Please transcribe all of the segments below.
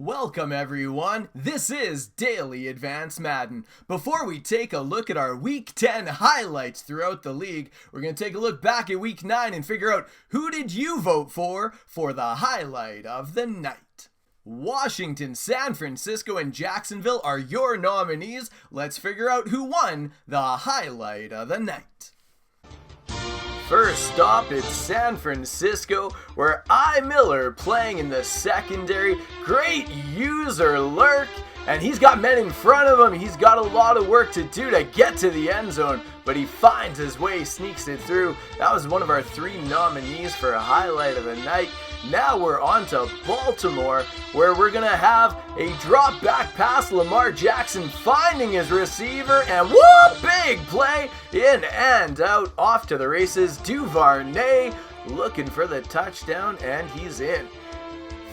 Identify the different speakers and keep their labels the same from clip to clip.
Speaker 1: Welcome everyone, this is Daily Advance Madden. Before we take a look at our Week 10 highlights throughout the league, we're going to take a look back at Week 9 and figure out who did you vote for the highlight of the night. Washington, San Francisco, and Jacksonville are your nominees. Let's figure out who won the highlight of the night. First stop, it's San Francisco, where Miller playing in the secondary. Great user lurk, and he's got men in front of him. He's got a lot of work to do to get to the end zone, but he finds his way, sneaks it through. That was one of our 3 nominees for a highlight of the night. Now we're on to Baltimore, where we're going to have a drop back pass. Lamar Jackson finding his receiver, and whoop, big play, in and out, off to the races. Duvernay looking for the touchdown, and he's in.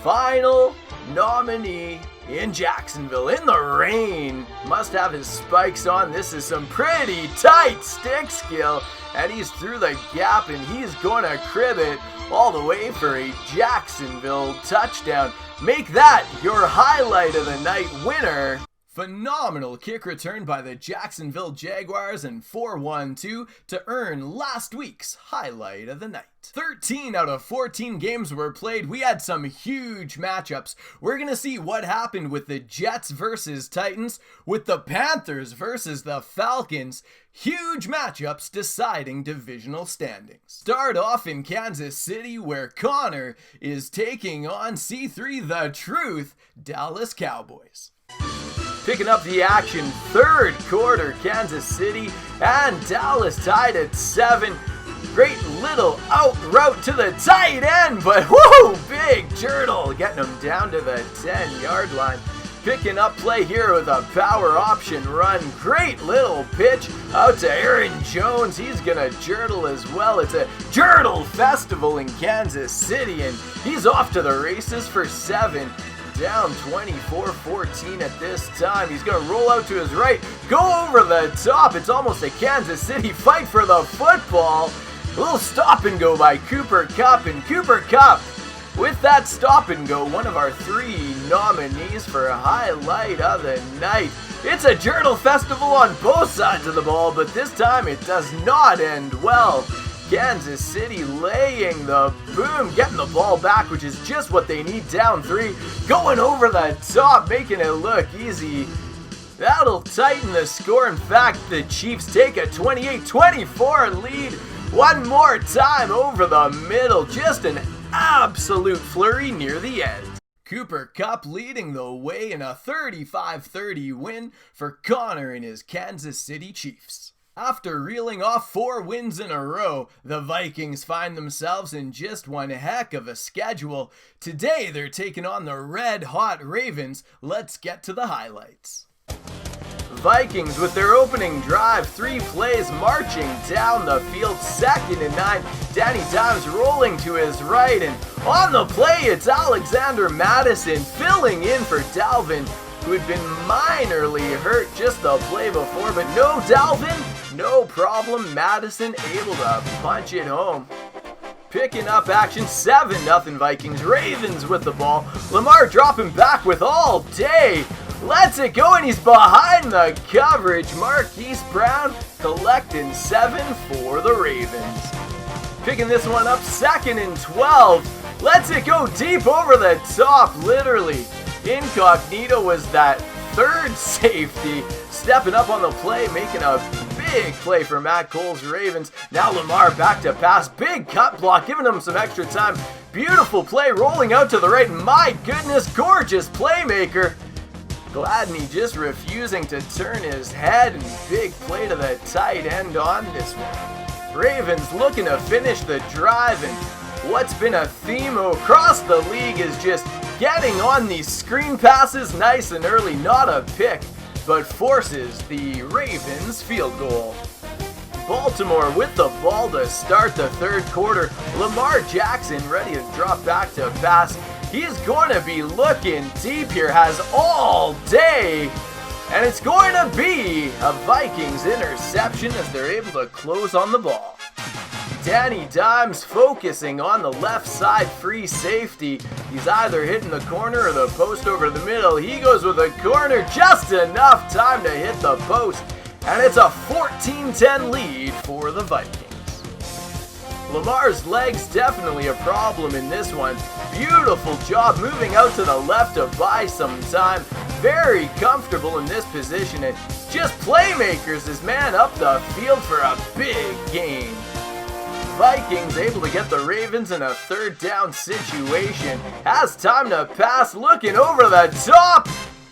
Speaker 1: Final nominee in Jacksonville, in the rain, must have his spikes on. This is some pretty tight stick skill, and he's through the gap, and he's going to crib it all the way for a Jacksonville touchdown. Make that your highlight of the night winner. Phenomenal kick return by the Jacksonville Jaguars and 4-1-2 to earn last week's highlight of the night. 13 out of 14 games were played. We had some huge matchups. We're going to see what happened with the Jets versus Titans, with the Panthers versus the Falcons. Huge matchups deciding divisional standings. Start off in Kansas City, where Connor is taking on C3 the Truth Dallas Cowboys. Picking up the action, third quarter, Kansas City and Dallas tied at 7. Great little out route to the tight end, but whoo, big Jurtle getting him down to the 10-yard line. Picking up play here with a power option run. Great little pitch out to Aaron Jones. He's gonna Jurtle as well. It's a Jurtle festival in Kansas City, and he's off to the races for 7. Down 24-14 at this time. He's going to roll out to his right, go over the top. It's almost a Kansas City fight for the football. A little stop and go by Cooper Kupp, and Cooper Kupp, with that stop and go, one of our 3 nominees for a highlight of the night. It's a Jurtle festival on both sides of the ball, but this time it does not end well. Kansas City laying the boom, getting the ball back, which is just what they need. Down 3, going over the top, making it look easy. That'll tighten the score. In fact, the Chiefs take a 28-24 lead. One more time over the middle. Just an absolute flurry near the end. Cooper Kupp leading the way in a 35-30 win for Connor and his Kansas City Chiefs. After reeling off 4 wins in a row, the Vikings find themselves in just one heck of a schedule. Today they're taking on the red-hot Ravens. Let's get to the highlights. Vikings with their opening drive, 3 plays marching down the field, 2nd and 9. Danny Dimes rolling to his right, and on the play it's Alexander Madison filling in for Dalvin, who had been minorly hurt just the play before, but no Dalvin, no problem. Madison able to punch it home. Picking up action, 7-0 Vikings. Ravens with the ball. Lamar dropping back with all day. Lets it go, and he's behind the coverage. Marquise Brown collecting 7 for the Ravens. Picking this one up, 2nd and 12. Lets it go deep over the top, literally. Incognito was that 3rd safety, stepping up on the play, making a big play for Matt Cole's Ravens. Now Lamar back to pass, big cut block, giving him some extra time. Beautiful play, rolling out to the right. My goodness, gorgeous playmaker. Gladney just refusing to turn his head, and big play to the tight end on this one. Ravens looking to finish the drive, and what's been a theme across the league is just getting on these screen passes nice and early. Not a pick, but forces the Ravens field goal. Baltimore with the ball to start the 3rd quarter. Lamar Jackson ready to drop back to pass. He's going to be looking deep here, has all day, and it's going to be a Vikings interception as they're able to close on the ball. Danny Dimes focusing on the left side free safety. He's either hitting the corner or the post over the middle. He goes with a corner, just enough time to hit the post. And it's a 14-10 lead for the Vikings. Lamar's legs definitely a problem in this one. Beautiful job moving out to the left to buy some time. Very comfortable in this position and just playmakers his man up the field for a big gain. Vikings able to get the Ravens in a third down situation. Has time to pass, looking over the top.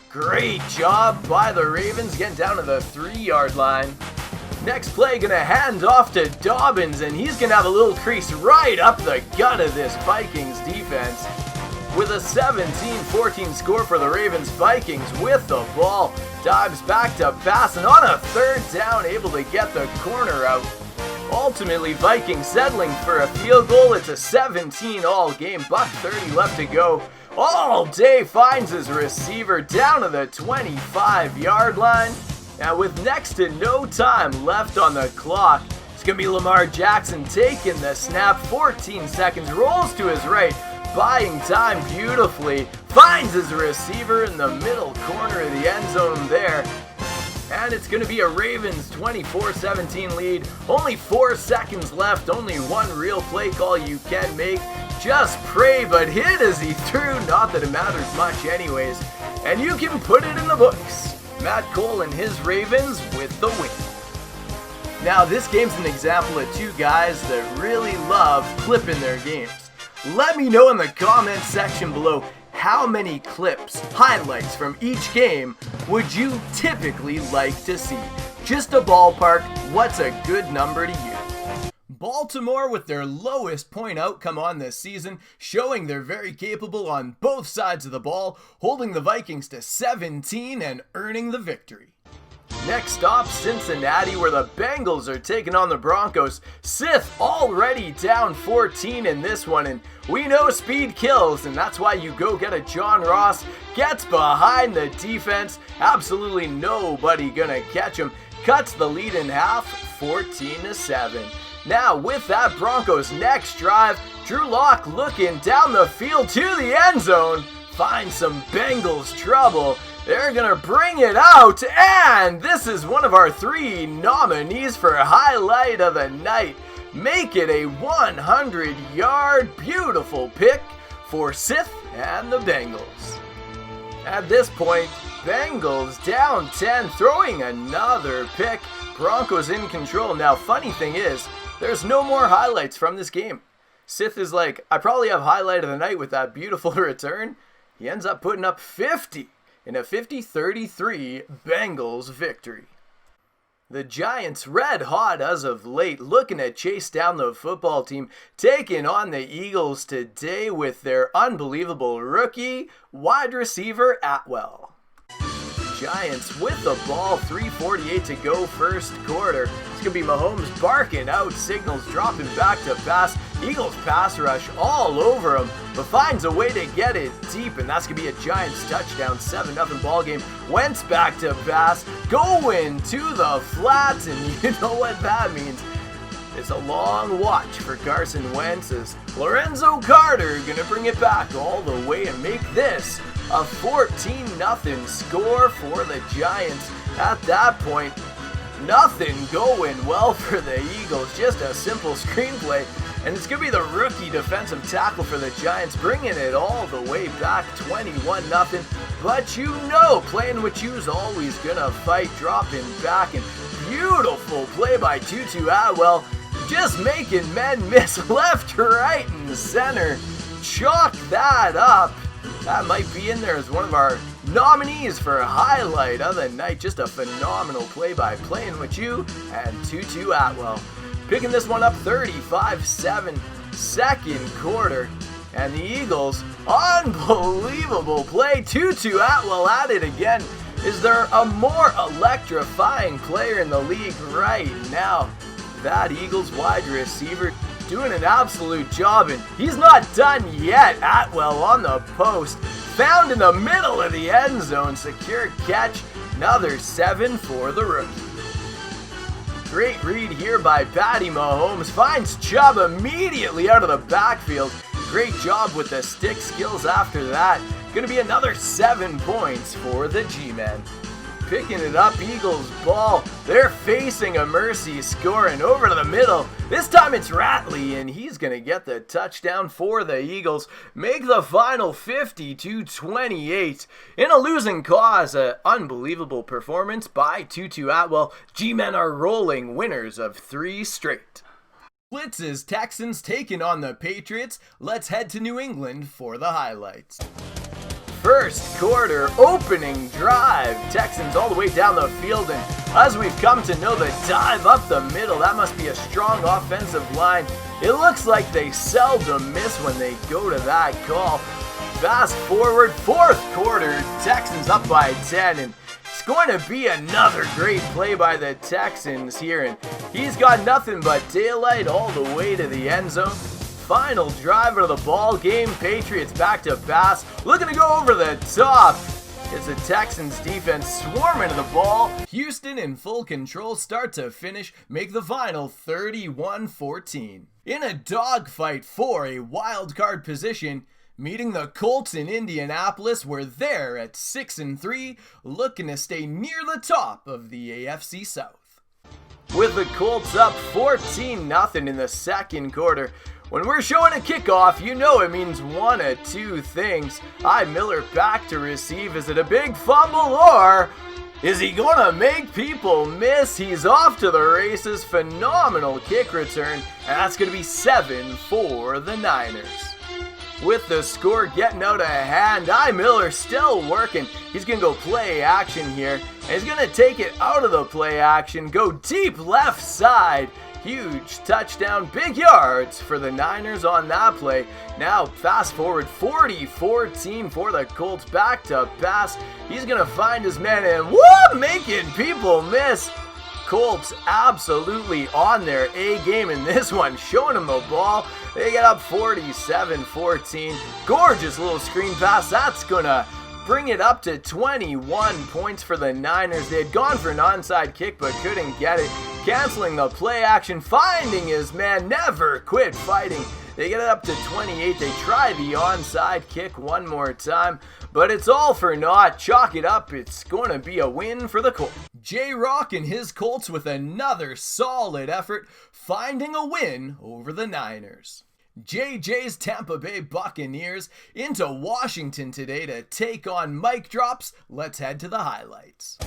Speaker 1: Great job by the Ravens getting down to the 3-yard line. Next play gonna hand off to Dobbins, and he's gonna have a little crease right up the gut of this Vikings defense. With a 17-14 score for the Ravens, Vikings with the ball. Dives back to pass, and on a third down able to get the corner out. Ultimately, Vikings settling for a field goal. It's a 17-all game, $1:30 left to go. All Day finds his receiver down to the 25-yard line. Now with next to no time left on the clock, it's going to be Lamar Jackson taking the snap. 14 seconds, rolls to his right, buying time beautifully. Finds his receiver in the middle corner of the end zone there. And it's going to be a Ravens 24-17 lead. Only 4 seconds left. Only one real play call you can make. Just pray, but hit as he threw. Not that it matters much anyways. And you can put it in the books. Matt Cole and his Ravens with the win. Now this game's an example of two guys that really love clipping their games. Let me know in the comments section below how many clips, highlights from each game would you typically like to see? Just a ballpark, what's a good number to you? Baltimore with their lowest point outcome on this season, showing they're very capable on both sides of the ball, holding the Vikings to 17 and earning the victory. Next stop, Cincinnati, where the Bengals are taking on the Broncos. Sith already down 14 in this one, and we know speed kills, and that's why you go get a John Ross. Gets behind the defense, absolutely nobody gonna catch him. Cuts the lead in half, 14-7. Now with that Broncos next drive, Drew Lock looking down the field to the end zone. Finds some Bengals trouble. They're gonna bring it out, and this is one of our 3 nominees for highlight of the night. Make it a 100-yard beautiful pick for Sith and the Bengals. At this point, Bengals down 10, throwing another pick. Broncos in control. Now, funny thing is, there's no more highlights from this game. Sith is like, I probably have highlight of the night with that beautiful return. He ends up putting up 50 in a 50-33 Bengals victory. The Giants red hot as of late, looking to chase down the football team, taking on the Eagles today with their unbelievable rookie wide receiver Atwell. Giants with the ball, 3:48 to go first quarter. It's going to be Mahomes barking out signals, dropping back to pass. Eagles pass rush all over him, but finds a way to get it deep, and that's going to be a Giants touchdown, 7-0 ball game. Wentz back to pass, going to the flats, and you know what that means. It's a long watch for Carson Wentz as Lorenzo Carter going to bring it back all the way and make this a 14-0 score for the Giants. At that point, nothing going well for the Eagles. Just a simple screenplay. And it's going to be the rookie defensive tackle for the Giants, bringing it all the way back, 21-0. But you know, playing with you's always going to fight, dropping back. And beautiful play by Tutu Atwell, just making men miss left, right, and center. Chalk that up. That might be in there as one of our nominees for highlight of the night. Just a phenomenal play by Playing With You and Tutu Atwell. Picking this one up 35-7, second quarter. And the Eagles, unbelievable play. Tutu Atwell at it again. Is there a more electrifying player in the league right now? That Eagles wide receiver doing an absolute job, and he's not done yet. Atwell on the post, found in the middle of the end zone, secure catch, another 7 for the rookie. Great read here by Patty Mahomes. Finds Chubb immediately out of the backfield. Great job with the stick skills after that. Gonna be another 7 points for the G-Men. Picking it up, Eagles ball. They're facing a mercy, scoring over to the middle. This time it's Ratley, and he's going to get the touchdown for the Eagles. Make the final 50-28. In a losing cause, an unbelievable performance by Tutu Atwell. G-Men are rolling, winners of 3 straight. Blitz's Texans taking on the Patriots. Let's head to New England for the highlights. First quarter opening drive. Texans all the way down the field, and as we've come to know, the dive up the middle, that must be a strong offensive line. It looks like they seldom miss when they go to that call. Fast forward, fourth quarter, Texans up by 10, and it's going to be another great play by the Texans here, and he's got nothing but daylight all the way to the end zone. Final drive of the ball game. Patriots back to pass, looking to go over the top. It's the Texans defense swarming to the ball. Houston in full control, start to finish, make the final 31-14. In a dogfight for a wild card position, meeting the Colts in Indianapolis, where they're at 6-3, looking to stay near the top of the AFC South. With the Colts up 14-0 in the second quarter, when we're showing a kickoff, you know it means one of two things. Miller back to receive. Is it a big fumble, or is he gonna make people miss? He's off to the races. Phenomenal kick return, and that's gonna be 7 for the Niners. With the score getting out of hand, Miller still working. He's gonna go play action here, and he's gonna take it out of the play action, go deep left side. Huge touchdown, big yards for the Niners on that play. Now fast forward, 40-14 for the Colts, back to pass. He's gonna find his man and making people miss. Colts absolutely on their A game in this one, showing them the ball. They get up 47-14. Gorgeous little screen pass. That's gonna bring it up to 21 points for the Niners. They had gone for an onside kick but couldn't get it. Canceling the play action, finding his man, never quit fighting. They get it up to 28. They try the onside kick one more time, but it's all for naught. Chalk it up. It's going to be a win for the Colts. J-Rock and his Colts with another solid effort, finding a win over the Niners. JJ's Tampa Bay Buccaneers into Washington today to take on Mike Drops. Let's head to the highlights.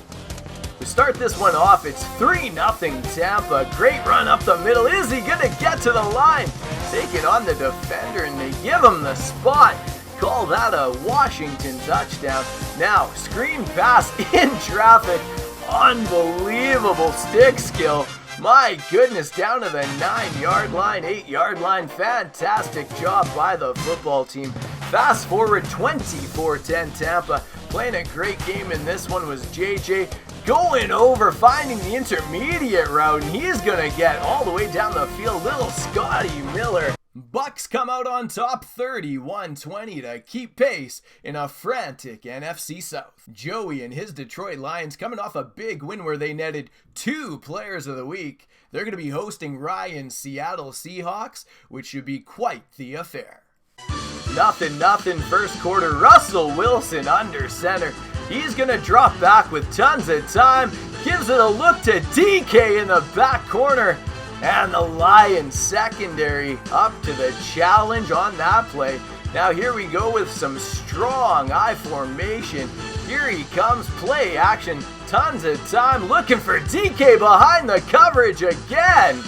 Speaker 1: We start this one off, it's 3-0 Tampa. Great run up the middle. Is he going to get to the line? Take it on the defender, and they give him the spot. Call that a Washington touchdown. Now, screen pass in traffic. Unbelievable stick skill. My goodness, down to the 9-yard line, 8-yard line. Fantastic job by the football team. Fast forward, 24-10 Tampa. Playing a great game in this one was JJ. Going over, finding the intermediate route, and he's going to get all the way down the field. Little Scotty Miller. Bucks come out on top 31-20 to keep pace in a frantic NFC South. Joey and his Detroit Lions coming off a big win where they netted 2 players of the week. They're going to be hosting Ryan's Seattle Seahawks, which should be quite the affair. 0-0 first quarter. Russell Wilson under center. He's going to drop back with tons of time. Gives it a look to DK in the back corner. And the Lions secondary up to the challenge on that play. Now here we go with some strong I formation. Here he comes, play action. Tons of time looking for DK behind the coverage again.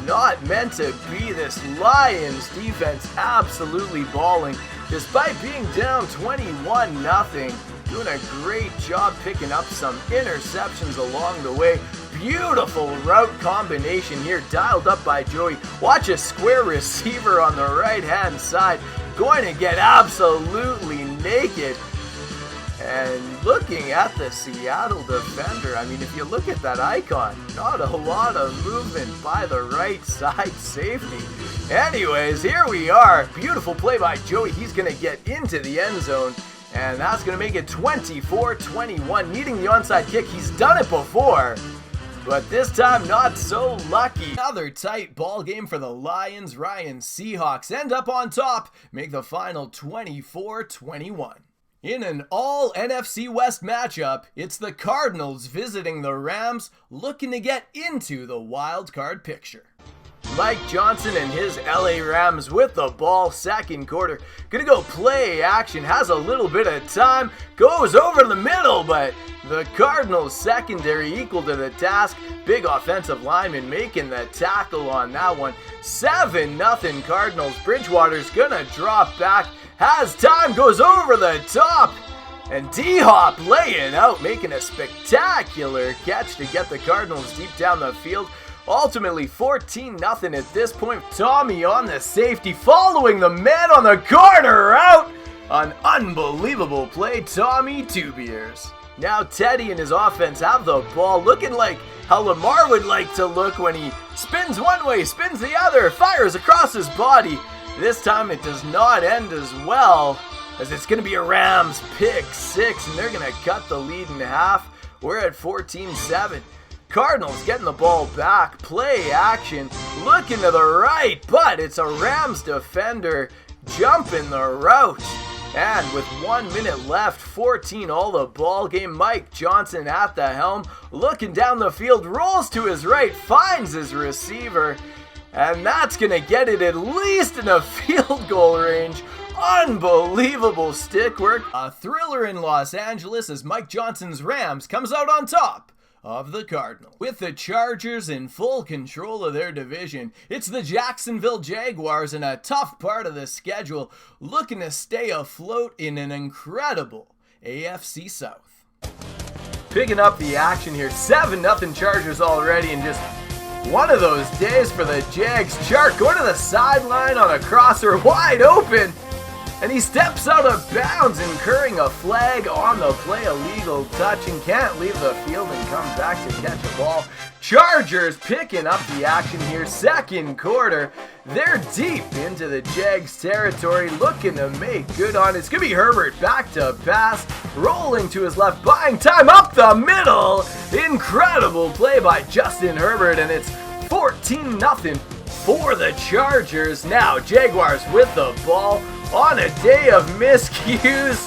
Speaker 1: Not meant to be. This Lions defense absolutely balling. Despite being down 21-0. Doing a great job picking up some interceptions along the way. Beautiful route combination here, dialed up by Joey. Watch a square receiver on the right-hand side. Going to get absolutely naked. And looking at the Seattle defender, I mean, if you look at that icon, not a lot of movement by the right side safety. Anyways, here we are. Beautiful play by Joey. He's going to get into the end zone. And that's going to make it 24-21. Needing the onside kick. He's done it before. but this time not so lucky. Another tight ball game for the Lions. Seahawks end up on top, make the final 24-21. In an all NFC West matchup, it's the Cardinals visiting the Rams, looking to get into the wild card picture. Mike Johnson and his LA Rams with the ball, second quarter. Gonna go play action, has a little bit of time, goes over the middle, but the Cardinals secondary equal to the task. Big offensive lineman making the tackle on that one. 7-0 Cardinals. Bridgewater's gonna drop back, has time, goes over the top. And D-Hop laying out, making a spectacular catch to get the Cardinals deep down the field. Ultimately 14-0 at this point. Tommy on the safety, following the man on the corner route. An unbelievable play, Tommy Two Beers. Now Teddy and his offense have the ball, looking like how Lamar would like to look when he spins one way, spins the other, fires across his body. This time it does not end as well, as it's going to be a Rams pick six, and they're going to cut the lead in half. We're at 14-7. Cardinals getting the ball back, play action, looking to the right, but it's a Rams defender jumping the route. And with 1 minute left, 14 all the ball game, Mike Johnson at the helm, looking down the field, rolls to his right, finds his receiver, and that's going to get it at least in a field goal range. Unbelievable stick work. A thriller in Los Angeles as Mike Johnson's Rams comes out on top of the Cardinals. With the Chargers in full control of their division, it's the Jacksonville Jaguars in a tough part of the schedule, looking to stay afloat in an incredible AFC South. Picking up the action here, 7-0 Chargers already, and just one of those days for the Jags. Chark going to the sideline on a crosser, wide open, and he steps out of bounds, incurring a flag on the play, a legal touch, and can't leave the field and comes back to catch a ball. Chargers picking up the action here, second quarter. They're deep into the Jags territory, looking to make good on it. It's going to be Herbert back to pass, rolling to his left, buying time up the middle. Incredible play by Justin Herbert, and it's 14-0 for the Chargers. Now Jaguars with the ball. On a day of miscues,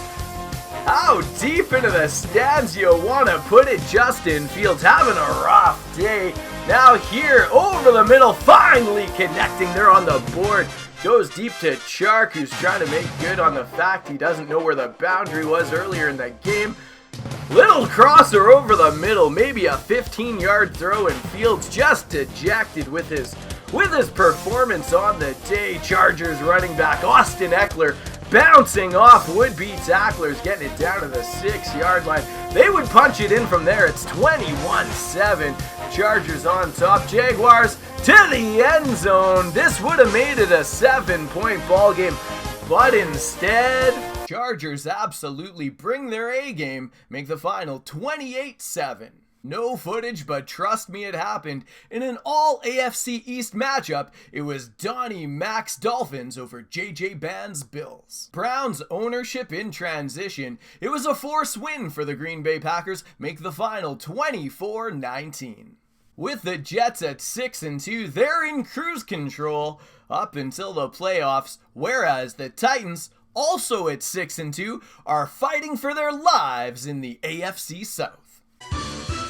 Speaker 1: how deep into the stands you want to put it? Justin Fields having a rough day. Now here, over the middle, finally connecting. They're on the board. Goes deep to Chark, who's trying to make good on the fact he doesn't know where the boundary was earlier in the game. Little crosser over the middle, maybe a 15-yard throw, and Fields just dejected with his performance on the day. Chargers running back Austin Eckler bouncing off would-be tacklers, getting it down to the 6-yard line. They would punch it in from there. It's 21-7. Chargers on top. Jaguars to the end zone. This would have made it a 7-point ball game, but instead, Chargers absolutely bring their A game, make the final 28-7. No footage, but trust me, it happened. In an all AFC East matchup, it was Donnie Mac's Dolphins over JJ Band's Bills. Browns ownership in transition. It was a force win for the Green Bay Packers, make the final 24-19. With the Jets at 6-2, they're in cruise control up until the playoffs, whereas the Titans, also at 6-2, are fighting for their lives in the AFC South.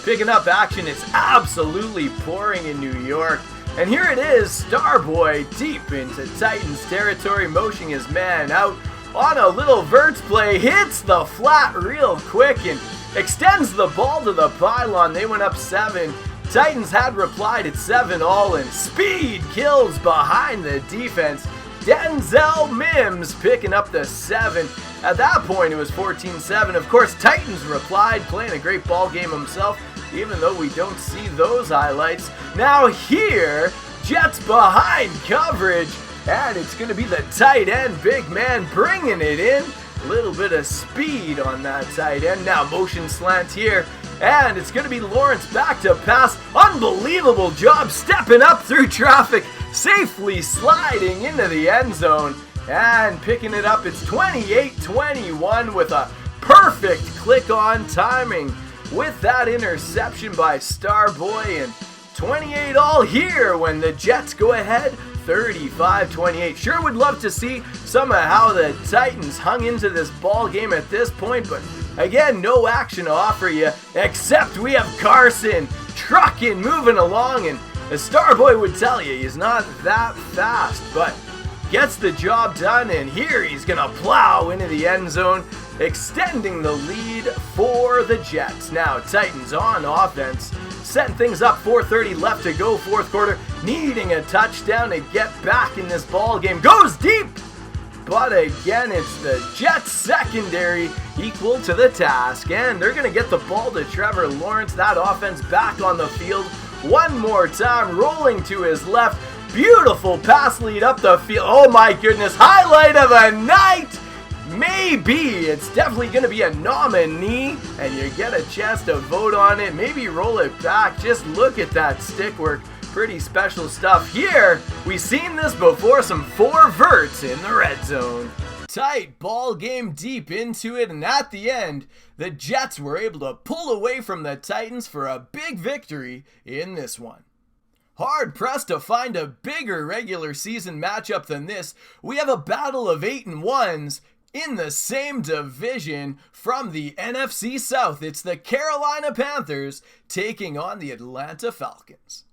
Speaker 1: Picking up action, it's absolutely pouring in New York. And here it is, Starboy deep into Titans territory, motioning his man out on a little verts play, hits the flat real quick and extends the ball to the pylon. They went up 7. Titans had replied at 7-all, and speed kills behind the defense. Denzel Mims picking up the 7. At that point, it was 14-7. Of course, Titans replied, playing a great ball game himself, even though we don't see those highlights. Now here, Jets behind coverage, and it's going to be the tight end, big man, bringing it in. A little bit of speed on that tight end. Now motion slant here, and it's going to be Lawrence back to pass. Unbelievable job stepping up through traffic, safely sliding into the end zone, and picking it up. It's 28-21 with a perfect click-on timing with that interception by Starboy, and 28 all here when the Jets go ahead 35-28. Sure would love to see somehow the Titans hung into this ball game at this point, but again, no action to offer you, except we have Carson trucking, moving along, and as Starboy would tell you, he's not that fast, but gets the job done, and here he's gonna plow into the end zone, extending the lead for the Jets. Now, Titans on offense, setting things up, 4:30 left to go, fourth quarter, needing a touchdown to get back in this ball game. Goes deep, but again, it's the Jets secondary equal to the task, and they're gonna get the ball to Trevor Lawrence. That offense back on the field one more time, rolling to his left. Beautiful pass lead up the field. Oh my goodness, highlight of the night! Maybe it's definitely going to be a nominee, and you get a chance to vote on it. Maybe roll it back. Just look at that stick work. Pretty special stuff here. We've seen this before, some 4 verts in the red zone. Tight ball game deep into it, and at the end, the Jets were able to pull away from the Titans for a big victory in this one. Hard pressed to find a bigger regular season matchup than this. We have a battle of 8-1s in the same division from the NFC South. It's the Carolina Panthers taking on the Atlanta Falcons.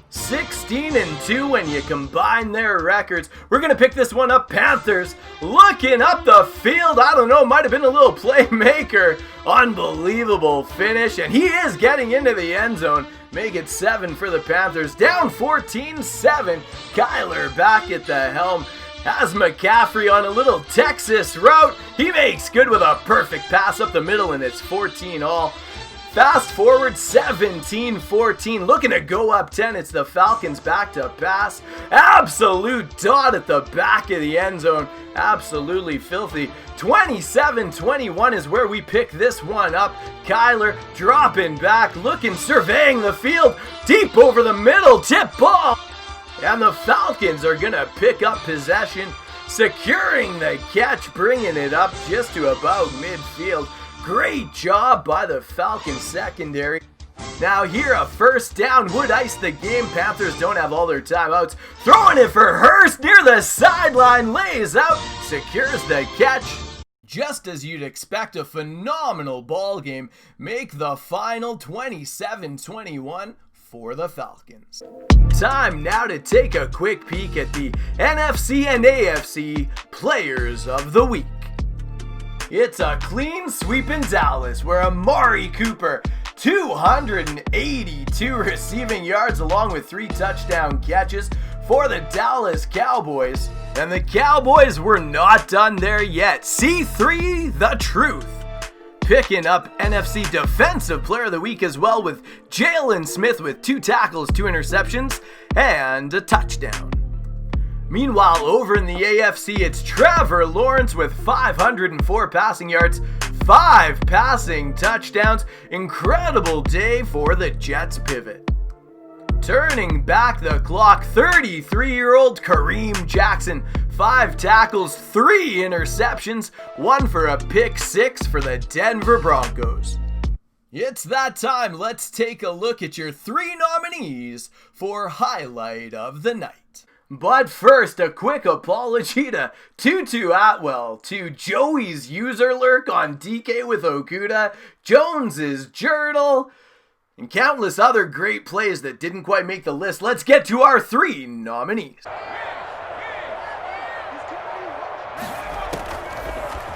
Speaker 1: 16-2 when you combine their records. We're going to pick this one up. Panthers looking up the field. I don't know, might have been a little playmaker. Unbelievable finish, and he is getting into the end zone. Make it 7 for the Panthers. Down 14-7. Kyler back at the helm. Has McCaffrey on a little Texas route. He makes good with a perfect pass up the middle, and it's 14 all. Fast forward 17-14. Looking to go up 10. It's the Falcons back to pass. Absolute dot at the back of the end zone. Absolutely filthy. 27-21 is where we pick this one up. Kyler dropping back, looking, surveying the field. Deep over the middle. Tip ball. And the Falcons are going to pick up possession, securing the catch, bringing it up just to about midfield. Great job by the Falcons secondary. Now here, a first down would ice the game. Panthers don't have all their timeouts. Throwing it for Hurst near the sideline, lays out, secures the catch. Just as you'd expect, a phenomenal ball game. Make the final 27-21. For the Falcons. Time now to take a quick peek at the NFC and AFC Players of the Week. It's a clean sweep in Dallas where Amari Cooper, 282 receiving yards along with 3 touchdown catches for the Dallas Cowboys. And the Cowboys were not done there yet. C3 the Truth picking up NFC Defensive Player of the Week as well, with Jalen Smith with 2 tackles, 2 interceptions, and a touchdown. Meanwhile, over in the AFC, it's Trevor Lawrence with 504 passing yards, 5 passing touchdowns. Incredible day for the Jets pivot. Turning back the clock, 33-year-old Kareem Jackson, 5 tackles, 3 interceptions, 1 for a pick 6 for the Denver Broncos. It's that time. Let's take a look at your 3 nominees for Highlight of the Night. But first, a quick apology to Tutu Atwell, to Joey's user lurk on DK with Okuda, Jones's Journal, and countless other great plays that didn't quite make the list. Let's get to our 3 nominees.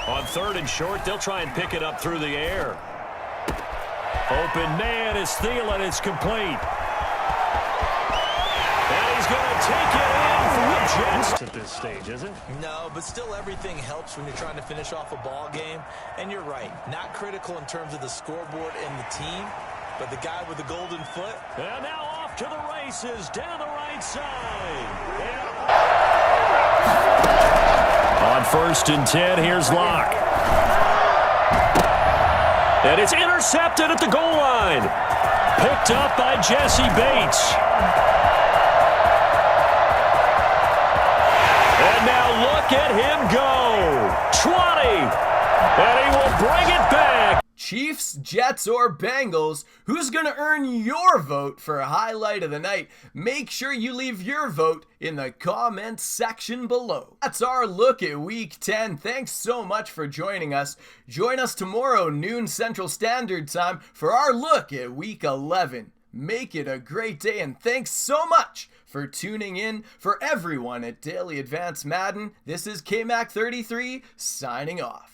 Speaker 2: On 3rd and short, they'll try and pick it up through the air. Open man is Thielen. It's complete. And he's going to take it in for the Jets at this stage, is it?
Speaker 3: No, but still everything helps when you're trying to finish off a ball game. And you're right, not critical in terms of the scoreboard and the team, but the guy with the golden foot.
Speaker 2: And now off to the races down the right side. On 1st and 10, here's Locke. And it's intercepted at the goal line. Picked up by Jesse Bates. And now look at him go. 20. And he will bring it back.
Speaker 1: Chiefs, Jets, or Bengals? Who's going to earn your vote for highlight of the night? Make sure you leave your vote in the comments section below. That's our look at Week 10. Thanks so much for joining us. Join us tomorrow, noon Central Standard Time, for our look at Week 11. Make it a great day, and thanks so much for tuning in. For everyone at Daily Advance Madden, this is KMac33 signing off.